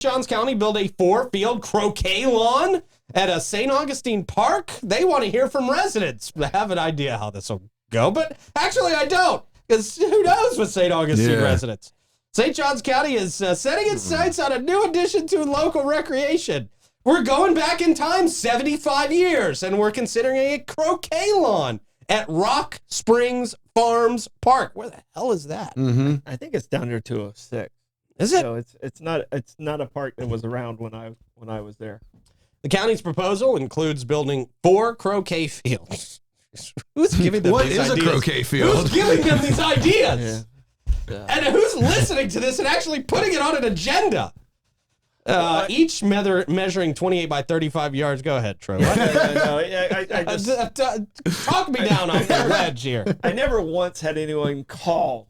Johns County build a 4-field croquet lawn at a St. Augustine Park? They want to hear from residents. I have an idea how this will go, but actually I don't, because who knows with St. Augustine residents. St. Johns County is setting its sights on a new addition to local recreation. We're going back in time 75 years, and we're considering a croquet lawn at Rock Springs Farms Park. Where the hell is that? I think it's down near 206. Is it? So it's not a park that was around when I was there. The county's proposal includes building 4 croquet fields. Who's giving them these ideas? What is a croquet field? Who's giving them these ideas? And who's listening to this and actually putting it on an agenda? Each measuring 28 by 35 yards. Go ahead, Troy. Talk me down on the ledge here. I never once had anyone call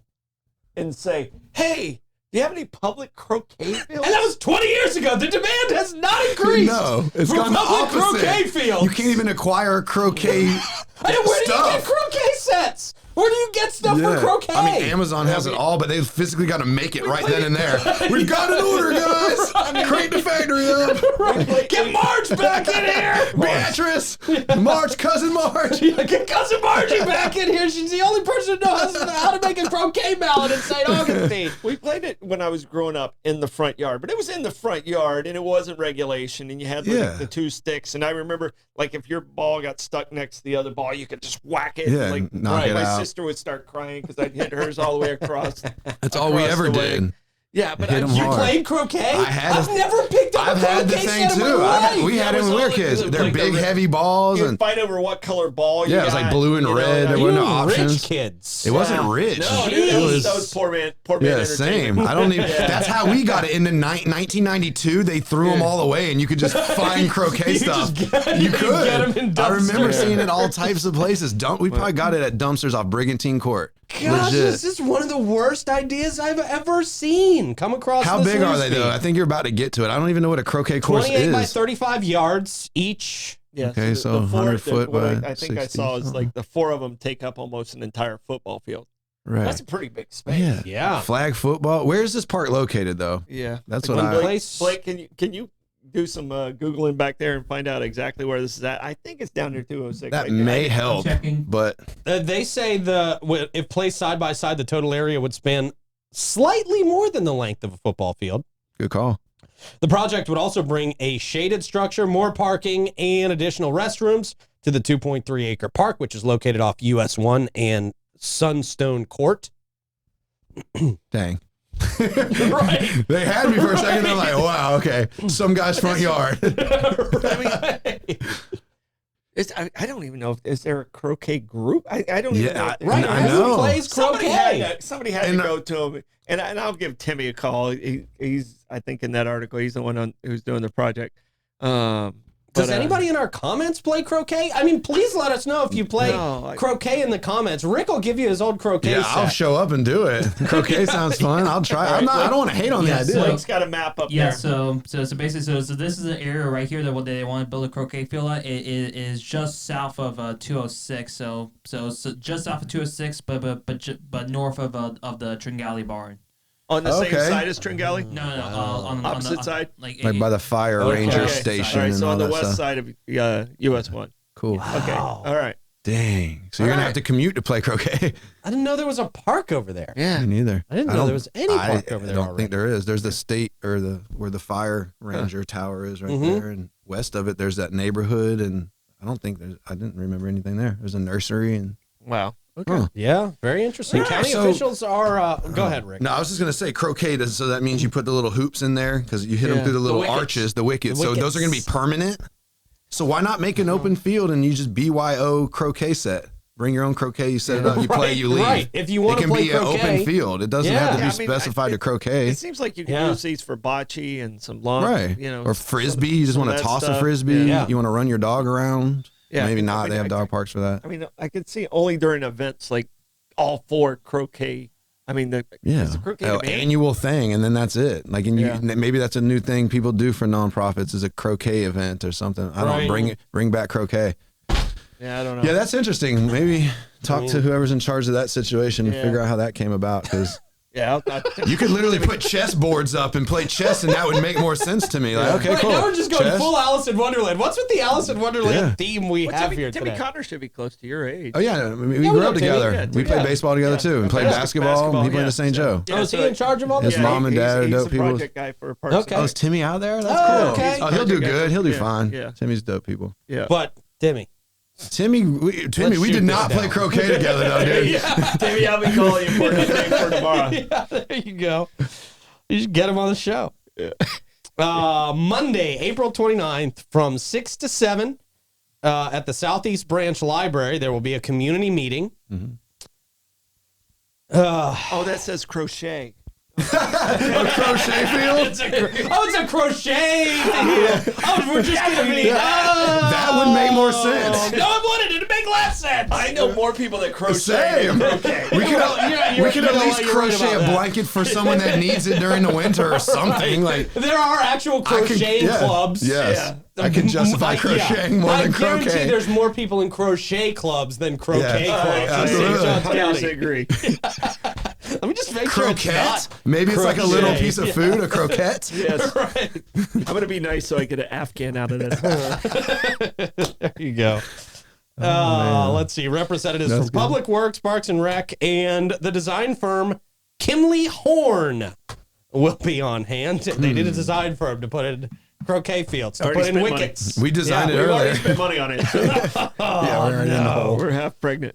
and say, "Hey, do you have any public croquet fields?" And that was 20 years ago. The demand has not increased. No, it's for gone the public opposite. croquet fields. You can't even acquire croquet Where do you stuff. get croquet sets? Where do you get stuff for croquet? I mean, Amazon has it all, but they physically got to make it right then and there. We've got an order, guys. Crank the factory up. Get Marge back in here. Beatrice, Marge, cousin Marge. Get cousin Margie back in here. She's the only person who knows how to make a croquet mallet in St. Augustine. We played it when I was growing up in the front yard, but it was in the front yard and it wasn't regulation, and you had the 2 sticks. And I remember, like, if your ball got stuck next to the other ball, you could just whack it. Yeah, like, knock it my out. sister would start crying because I'd hit hers all the way across. That's all we ever did. Yeah, but Hit 'em You hard. played croquet? I've never picked up I've a croquet had the thing set in too. my life. We had it when we were kids. They're like big, the- heavy balls, you'd and fight over what color ball you yeah, it was got, like blue and you know, red. There You were no rich options. kids. It wasn't rich. No, dude, it was. that was poor man Yeah, entertainment. same. I don't even. That's how we got it. In the 1992, they threw them all away, and you could just find croquet stuff. You get 'em could. in I remember dumpsters. seeing it all types of places. We probably got it at dumpsters off Brigantine Court. Gosh, Legit. this is one of the worst ideas I've ever seen come across. How this big are news they feed. though? I think you're about to get to it. I don't even know what a croquet course 28 by is. 35 yards each. Yeah, Okay, so the four 100 that- foot what by I think I 60 saw is something. like the 4 of them take up almost an entire football field. Right. That's a pretty big space. Yeah. Yeah. Flag football. Where's this park located though? Yeah, That's Like, what I- Blake, can you do some Googling back there and find out exactly where this is at? I think it's down near 206. That right there. may help, checking. but They say if placed side by side, the total area would span slightly more than the length of a football field. good call. The project would also bring a shaded structure, more parking, and additional restrooms to the 2.3-acre park, which is located off US 1 and Sunstone Court. Dang. Right. They had me for a second. I'm like, wow, okay. Some guy's front yard. I don't even know if is there a croquet group. I don't even know. Yeah, if there- Right. I Who know. plays croquet? Somebody had And, to go to him, and I'll give Timmy a call. He's I think in that article he's the one who's doing the project. Does anybody in our comments play croquet? I mean, please let us know if you play croquet in the comments. Rick will give you his old croquet Yeah, set. I'll show up and do it. Croquet sounds fun. I'll try. I don't want to hate on the Yeah, idea. so- Blake's got a map up Yeah, there. so basically, so this is an area right here that what they want to build a croquet field at. It is just south of 206, so just south of 206, but north of the Tringali barn. On the same Okay. side as Tringali? No, on the Opposite side? like Like by the fire ranger Okay. station All right, and so all on the that west stuff. side of US 1. Cool. Okay, all right. Dang. So you're gonna have to commute to play croquet. I didn't know there was a park over there. Yeah. Me neither. I didn't know there was any park over there I don't already. think there is. There's the state or where the fire ranger tower is right Mhm. there, and west of it there's that neighborhood, and I didn't remember anything there. There's a nursery and Wow. Okay. Huh. Yeah, very interesting. Yeah, County so- officials are. Go ahead, Rick. No, I was just gonna say croquet. So that means you put the little hoops in there because you hit them Yeah. through the little wickets. arches, the wickets. The So those are gonna be wickets. permanent. So why not make an open field and you just BYO croquet set? Bring your own croquet. You set it up. You play. Right, You leave. right. If you It wanna can play be an croquet- open field. It doesn't Yeah. have to be Yeah, I mean, specified to croquet. It seems like you can Yeah. use these for bocce and some lawn, Right. you know, or frisbee. You just some want of to that toss a stuff. frisbee. Yeah. You want to run your dog around. Yeah, Maybe I not. mean, They have I- dog parks for that. I mean, I could see only during events like all 4 croquet. I mean, Yeah. is the croquet Oh, demand? annual thing, and then that's it. Like, and Yeah. maybe that's a new thing people do for nonprofits is a croquet event or something. I don't Right. bring back croquet. Yeah, I don't know. Yeah, that's interesting. Maybe talk to whoever's in charge of that situation and Yeah. figure out how that came about because Yeah, You could literally put chess boards up and play chess, and that would make more sense to me. Like, okay, Right, cool. now we're just going Chess? full Alice in Wonderland. What's with the Alice in Wonderland theme we have here Timmy today? Connor should be close to your age. Oh yeah, we we grew know up Timmy. together. Yeah, We played baseball together too, and played basketball. He played at St. Joe. Yeah, Oh, is he in charge of all this? His mom and dad are he's dope the people. project guy for Parks. Okay. Oh, is Timmy out there? That's Oh, cool. okay. Oh, he'll do good. He'll do Yeah, fine. yeah. Timmy's dope people. Yeah. But, Timmy. Timmy, we shoot did not this play down. croquet together though, dude. Timmy, I'll be calling you for an update for tomorrow. Yeah, there you go. You should get him on the show. Yeah. Monday, April 29th from 6 to 7 at the Southeast Branch Library, there will be a community meeting. Mm-hmm. Oh, that says crochet. A crochet field? It's a crochet field. Oh, we're just going to be... That would make more sense. No, it wouldn't. It'd make less sense. I know more people that crochet. Same. than croquet. We could, we could at least you're right crochet about a that. blanket for someone that needs it during the winter or something. Like There are actual crocheting clubs. Yes, I can justify crocheting more than I guarantee croquet. there's more people in crochet clubs than croquet clubs in St. absolutely. Johns 100% County. agree. Let me just make sure it's Croquette? not. Maybe it's like a little crochet. piece of food, a croquette. Yes. Right. I'm going to be nice so I get an Afghan out of this. There you go. Let's see. Representatives That's from good. Public Works, Parks and Rec, and the design firm Kimley Horn will be on hand. They did a design firm to put in croquet fields, to Already put in spent money. wickets. We designed it We've already earlier. spent money on it. So Yeah, we're already in the hole. we're half pregnant.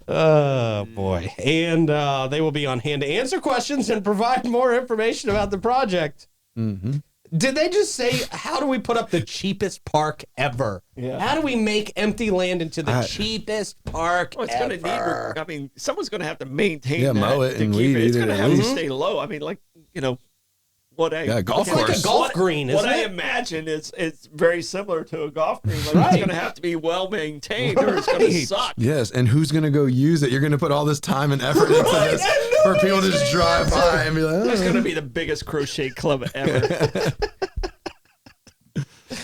Oh, boy. And they will be on hand to answer questions and provide more information about the project. Mm-hmm. Did they just say, how do we put up the cheapest park ever? Yeah. How do we make empty land into the cheapest park Well, it's ever? going to need, I mean, someone's going to have to maintain Yeah, that mow it to and keep weed it. It's eat going to it have at to least. stay low. I mean, like, you know, what I Yeah, golf It's like a course. golf green, what isn't I it? imagine is it's very similar to a golf green. Like, Right. it's going to have to be well maintained, or it's going to Right. suck. Yes, and who's gonna go use it? You're gonna put all this time and effort into this for people to just drive by and be like, It's oh. going to be the biggest crochet club ever.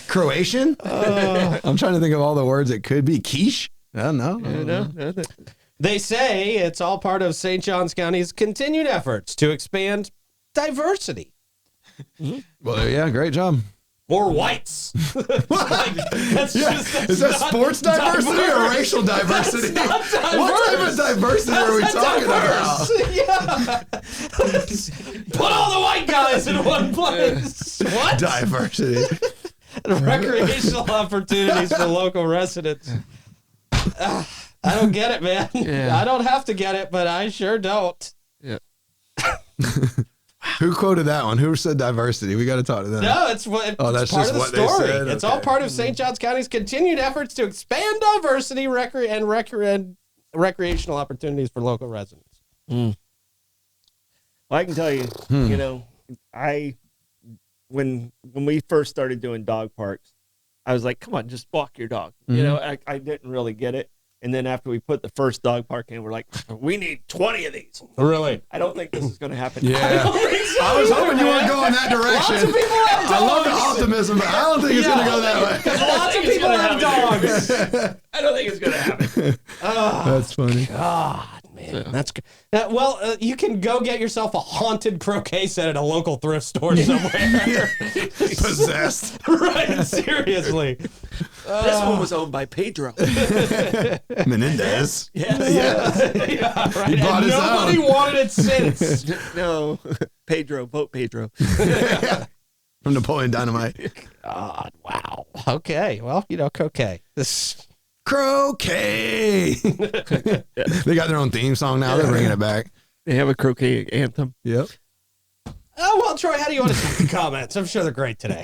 Croatian? I'm trying to think of all the words it could be. Quiche? I don't know. They say it's all part of St. Johns County's continued efforts to expand diversity. Well, yeah, great job. More whites. That's just, Is that sports diversity or racial diversity? not What type of diversity are we talking about? Yeah. Put all the white guys in one place. What? Diversity. Recreational opportunities for local residents. I don't get it, man. Yeah. I don't have to get it, but I sure don't. Yeah. Who quoted that one? Who said diversity? We got to talk to them. No, it's what. Oh, it's that's part just of the what they story. said? It's Okay. all part of St. Johns County's continued efforts to expand diversity and recreational opportunities for local residents. Well, I can tell you, you know, when we first started doing dog parks, I was like, come on, just walk your dog. You know, I didn't really get it. And then after we put the first dog park in, we're like, we need 20 of these. Really? I don't think this is going to happen. Yeah. I was hoping you weren't going that direction. Lots of people have I love the dogs. optimism, but I don't think it's going to go that way. Lots of people have dogs. I don't think it's going to happen. That's funny. God, man, that's good. Well, you can go get yourself a haunted croquet set at a local thrift store somewhere. Possessed. Right? Seriously. This one was owned by Pedro. Menendez. Yeah, right. He bought And his nobody own. wanted it since. No, Pedro, vote Pedro. From Napoleon Dynamite. God, wow. Okay, well, you know, croquet. This. Croquet. They got their own theme song now. They're bringing it back. They have a croquet anthem. Yep. Oh, well, Troy, how do you want to see the comments? I'm sure they're great today.